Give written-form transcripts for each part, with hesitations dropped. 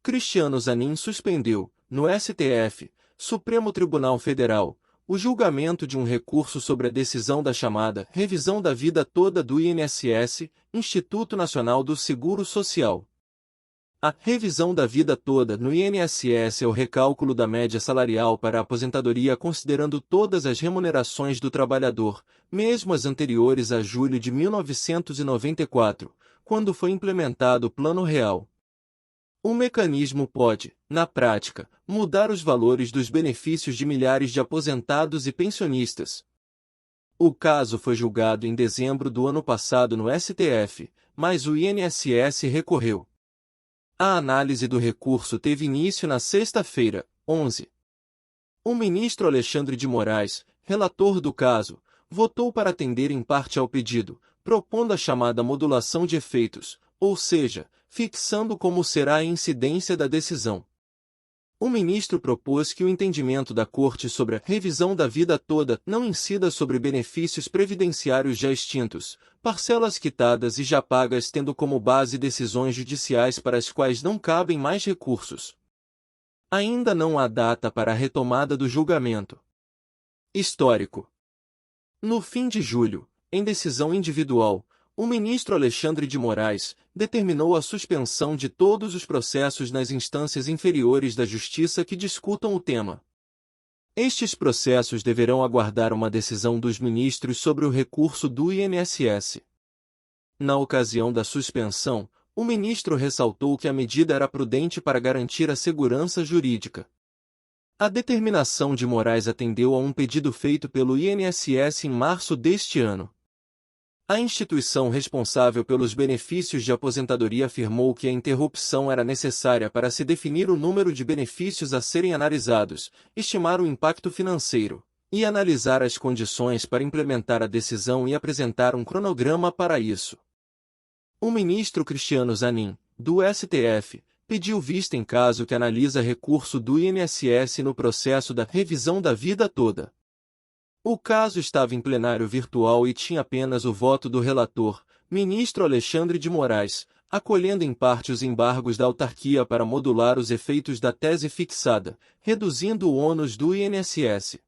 Cristiano Zanin suspendeu, no STF, Supremo Tribunal Federal, o julgamento de um recurso sobre a decisão da chamada revisão da vida toda do INSS, Instituto Nacional do Seguro Social. A revisão da vida toda no INSS é o recálculo da média salarial para a aposentadoria considerando todas as remunerações do trabalhador, mesmo as anteriores a julho de 1994, quando foi implementado o Plano Real. O mecanismo pode, na prática, mudar os valores dos benefícios de milhares de aposentados e pensionistas. O caso foi julgado em dezembro do ano passado no STF, mas o INSS recorreu. A análise do recurso teve início na sexta-feira, 11. O ministro Alexandre de Moraes, relator do caso, votou para atender em parte ao pedido, propondo a chamada modulação de efeitos, ou seja, fixando como será a incidência da decisão. O ministro propôs que o entendimento da Corte sobre a revisão da vida toda não incida sobre benefícios previdenciários já extintos, parcelas quitadas e já pagas tendo como base decisões judiciais para as quais não cabem mais recursos. Ainda não há data para a retomada do julgamento. Histórico. No fim de julho, em decisão individual, o ministro Alexandre de Moraes determinou a suspensão de todos os processos nas instâncias inferiores da Justiça que discutam o tema. Estes processos deverão aguardar uma decisão dos ministros sobre o recurso do INSS. Na ocasião da suspensão, o ministro ressaltou que a medida era prudente para garantir a segurança jurídica. A determinação de Moraes atendeu a um pedido feito pelo INSS em março deste ano. A instituição responsável pelos benefícios de aposentadoria afirmou que a interrupção era necessária para se definir o número de benefícios a serem analisados, estimar o impacto financeiro, e analisar as condições para implementar a decisão e apresentar um cronograma para isso. O ministro Cristiano Zanin, do STF, pediu vista em caso que analisa recurso do INSS no processo da revisão da vida toda. O caso estava em plenário virtual e tinha apenas o voto do relator, ministro Alexandre de Moraes, acolhendo em parte os embargos da autarquia para modular os efeitos da tese fixada, reduzindo o ônus do INSS.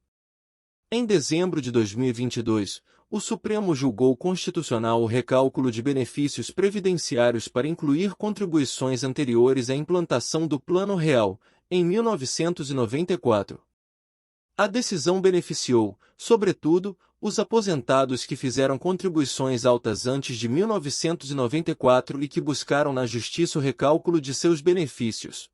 Em dezembro de 2022, o Supremo julgou constitucional o recálculo de benefícios previdenciários para incluir contribuições anteriores à implantação do Plano Real, em 1994. A decisão beneficiou, sobretudo, os aposentados que fizeram contribuições altas antes de 1994 e que buscaram na Justiça o recálculo de seus benefícios.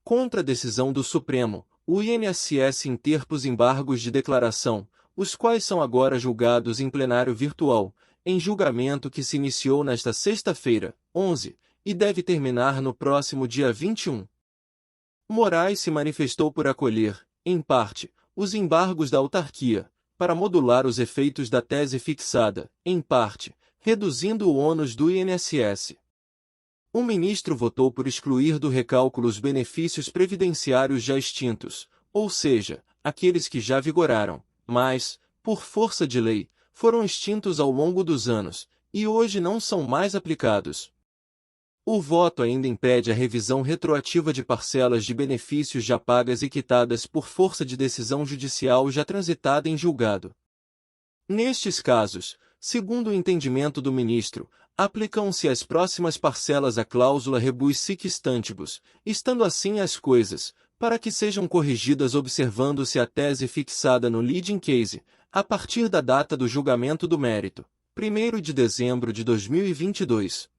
Contra a decisão do Supremo, o INSS interpôs embargos de declaração, os quais são agora julgados em plenário virtual, em julgamento que se iniciou nesta sexta-feira, 11, e deve terminar no próximo dia 21. Moraes se manifestou por acolher, em parte, os embargos da autarquia, para modular os efeitos da tese fixada, em parte, reduzindo o ônus do INSS. O ministro votou por excluir do recálculo os benefícios previdenciários já extintos, ou seja, aqueles que já vigoraram, mas, por força de lei, foram extintos ao longo dos anos, e hoje não são mais aplicados. O voto ainda impede a revisão retroativa de parcelas de benefícios já pagas e quitadas por força de decisão judicial já transitada em julgado. Nestes casos, segundo o entendimento do ministro, aplicam-se às próximas parcelas a cláusula rebus sic stantibus, estando assim as coisas, para que sejam corrigidas observando-se a tese fixada no leading case, a partir da data do julgamento do mérito, 1º de dezembro de 2022.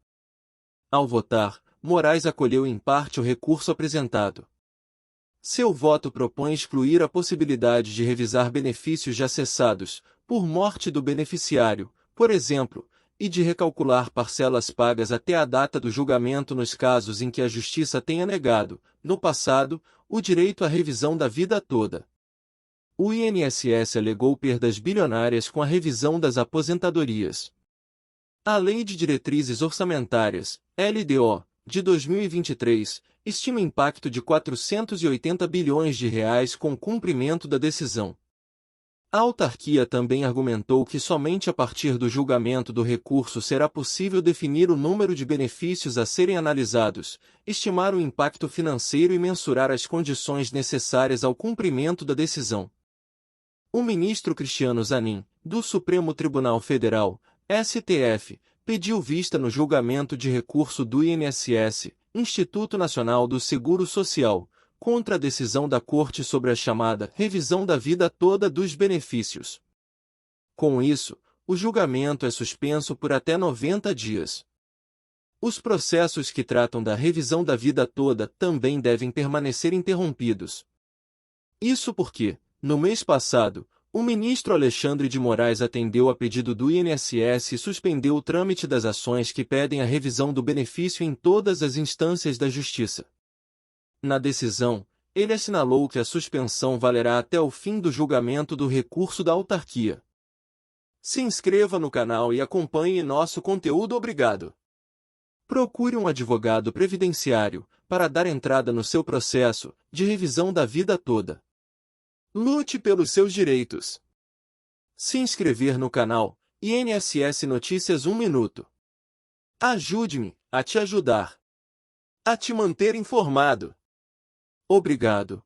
Ao votar, Moraes acolheu em parte o recurso apresentado. Seu voto propõe excluir a possibilidade de revisar benefícios já cessados, por morte do beneficiário, por exemplo, e de recalcular parcelas pagas até a data do julgamento nos casos em que a Justiça tenha negado, no passado, o direito à revisão da vida toda. O INSS alegou perdas bilionárias com a revisão das aposentadorias. A Lei de Diretrizes Orçamentárias, LDO, de 2023, estima impacto de R$ 480 bilhões com o cumprimento da decisão. A autarquia também argumentou que somente a partir do julgamento do recurso será possível definir o número de benefícios a serem analisados, estimar o impacto financeiro e mensurar as condições necessárias ao cumprimento da decisão. O ministro Cristiano Zanin, do Supremo Tribunal Federal, STF, pediu vista no julgamento de recurso do INSS, Instituto Nacional do Seguro Social, contra a decisão da Corte sobre a chamada revisão da vida toda dos benefícios. Com isso, o julgamento é suspenso por até 90 dias. Os processos que tratam da revisão da vida toda também devem permanecer interrompidos. Isso porque, no mês passado, o ministro Alexandre de Moraes atendeu a pedido do INSS e suspendeu o trâmite das ações que pedem a revisão do benefício em todas as instâncias da Justiça. Na decisão, ele assinalou que a suspensão valerá até o fim do julgamento do recurso da autarquia. Se inscreva no canal e acompanhe nosso conteúdo. Obrigado. Procure um advogado previdenciário para dar entrada no seu processo de revisão da vida toda. Lute pelos seus direitos. Se inscrever no canal INSS Notícias 1 minuto. Ajude-me a te ajudar. A te manter informado. Obrigado.